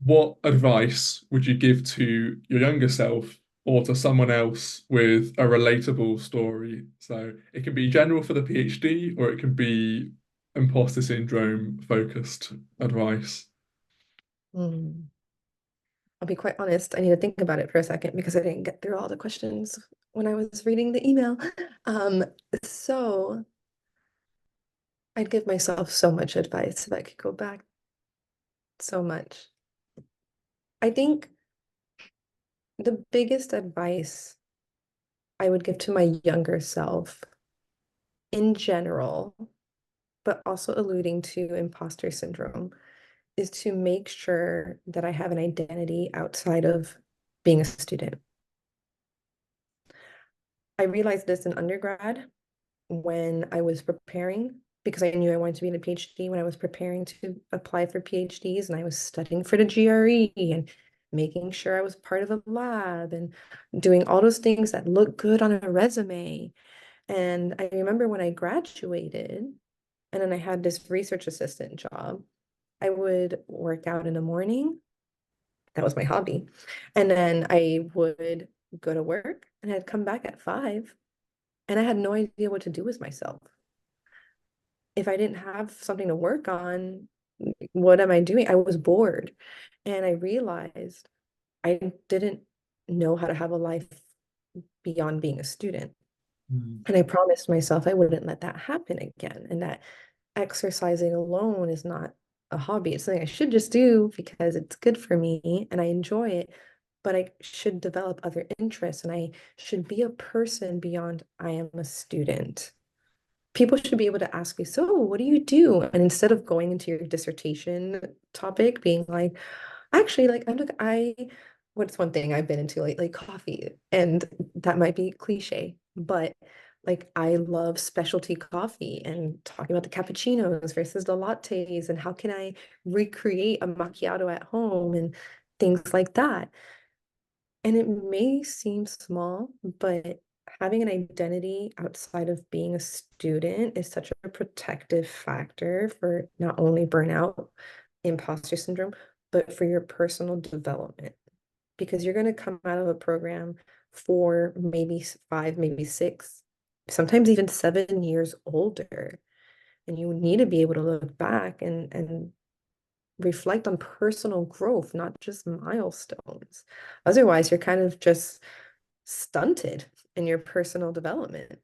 what advice would you give to your younger self or to someone else with a relatable story? So it can be general for the PhD or it can be imposter syndrome focused advice. Hmm. I'll be quite honest, I need to think about it for a second because I didn't get through all the questions when I was reading the email. Um, so I'd give myself so much advice if I could go back, so much. I think the biggest advice I would give to my younger self in general, but also alluding to imposter syndrome, is to make sure that I have an identity outside of being a student. I realized this in undergrad when I was preparing, because I knew I wanted to be in a PhD when I was preparing to apply for PhDs, and I was studying for the GRE and making sure I was part of a lab and doing all those things that look good on a resume. And I remember when I graduated and then I had this research assistant job, I would work out in the morning. That was my hobby. And then I would go to work and I'd come back at 5 and I had no idea what to do with myself. If I didn't have something to work on, what am I doing? I was bored. And I realized I didn't know how to have a life beyond being a student. Mm. And I promised myself I wouldn't let that happen again. And that exercising alone is not a hobby. It's something I should just do because it's good for me and I enjoy it. But I should develop other interests and I should be a person beyond I am a student. People should be able to ask you, so what do you do? And instead of going into your dissertation topic, being like, actually, like what's one thing I've been into lately? Coffee. And that might be cliche, but like I love specialty coffee and talking about the cappuccinos versus the lattes and how can I recreate a macchiato at home and things like that. And it may seem small, but having an identity outside of being a student is such a protective factor for not only burnout, imposter syndrome, but for your personal development. Because you're going to come out of a program for maybe 5, maybe 6, sometimes even 7 years older. And you need to be able to look back and reflect on personal growth, not just milestones. Otherwise, you're kind of just stunted in your personal development.